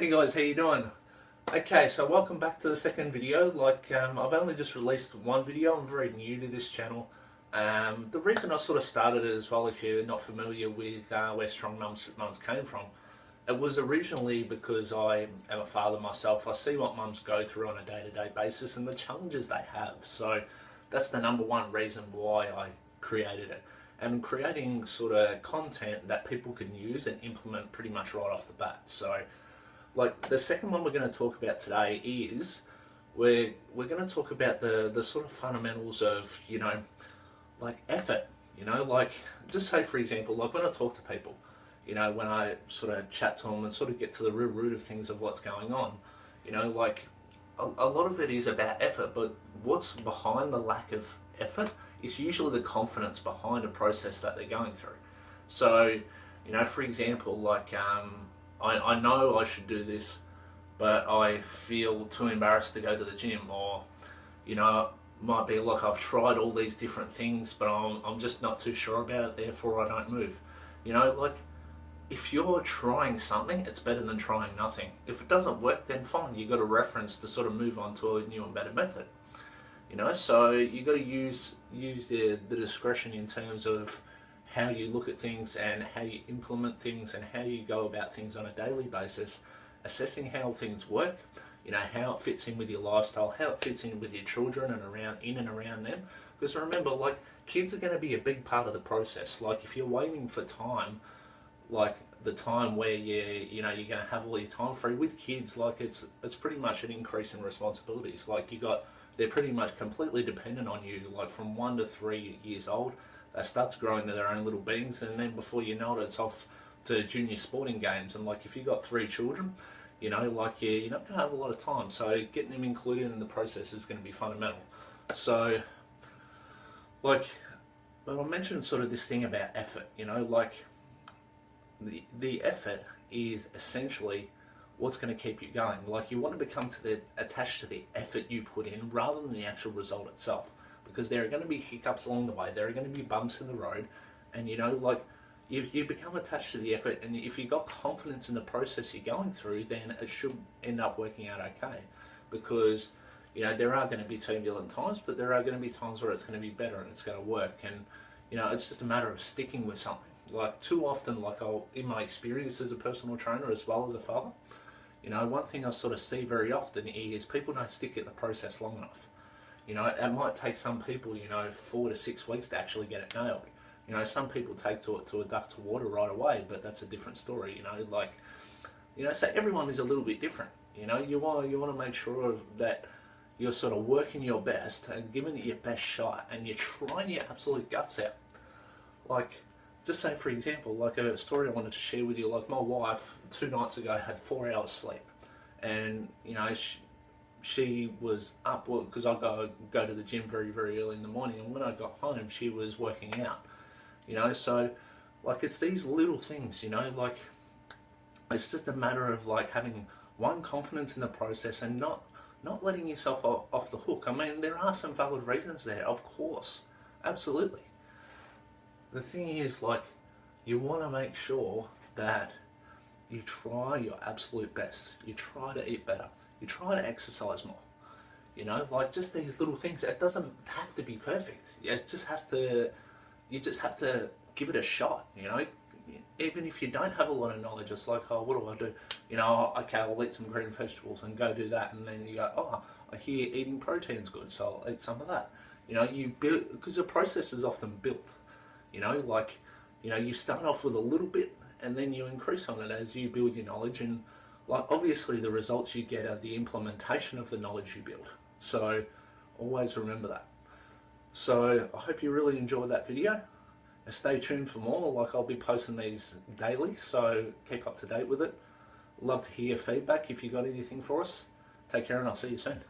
Hey guys, how you doing? Okay, so welcome back to the second video. I've only just released one video. I'm very new to this channel. The reason I sort of started it as well, if you're not familiar with where Strong Mums came from, it was originally because I am a father myself. I see what mums go through on a day-to-day basis and the challenges they have. So that's the number one reason why I created it. And creating sort of content that people can use and implement pretty much right off the bat. So the second one we're going to talk about today is we're going to talk about the sort of fundamentals of, effort. Just say for example, like when I talk to people, when I sort of chat to them and sort of get to the real root of things of what's going on, a lot of it is about effort, but what's behind the lack of effort is usually the confidence behind a process that they're going through. So, for example, I know I should do this, but I feel too embarrassed to go to the gym, or, might be like I've tried all these different things, but I'm just not too sure about it, therefore I don't move. If you're trying something, it's better than trying nothing. If it doesn't work, then fine, you've got a reference to sort of move on to a new and better method. So you've got to use the discretion in terms of how you look at things and how you implement things and how you go about things on a daily basis, assessing how things work, how it fits in with your lifestyle, how it fits in with your children and in and around them. Because remember, kids are going to be a big part of the process. If you're waiting for time, the time where you're going to have all your time free with kids, it's pretty much an increase in responsibilities. They're pretty much completely dependent on you, from 1 to 3 years old. They start to grow into their own little beings, and then before you know it, it's off to junior sporting games. And if you've got 3 children, you're not going to have a lot of time. So getting them included in the process is going to be fundamental. So, I mentioned sort of this thing about effort. The effort is essentially what's going to keep you going. You want to become attached to the effort you put in rather than the actual result itself. Because there are going to be hiccups along the way, there are going to be bumps in the road, and you become attached to the effort, and if you've got confidence in the process you're going through, then it should end up working out okay. Because there are going to be turbulent times, but there are going to be times where it's going to be better and it's going to work, and it's just a matter of sticking with something. Too often, in my experience as a personal trainer as well as a father, one thing I sort of see very often is people don't stick at the process long enough. It might take some people, 4 to 6 weeks to actually get it nailed. Some people take to a duck to water right away, but that's a different story. So everyone is a little bit different. You want to make sure that you're sort of working your best and giving it your best shot, and you're trying your absolute guts out. Just say for example, a story I wanted to share with you. My wife 2 nights ago had 4 hours sleep, and she was up, because I go to the gym very, very early in the morning, and when I got home she was working out. So it's these little things, it's just a matter of having confidence in the process and not letting yourself off the hook. I mean, there are some valid reasons there, of course, absolutely. The thing is, you want to make sure that you try your absolute best, you try to eat better, you try to exercise more. Just these little things. It doesn't have to be perfect. You just have to give it a shot. Even if you don't have a lot of knowledge, it's oh, what do I do? Okay, I'll eat some green vegetables and go do that, and then you go, oh, I hear eating protein's good, so I'll eat some of that. You build, because the process is often built. You start off with a little bit, and then you increase on it as you build your knowledge, and obviously the results you get are the implementation of the knowledge you build. So always remember that. So I hope you really enjoyed that video. And stay tuned for more. I'll be posting these daily, so keep up to date with it. Love to hear your feedback if you got anything for us. Take care, and I'll see you soon.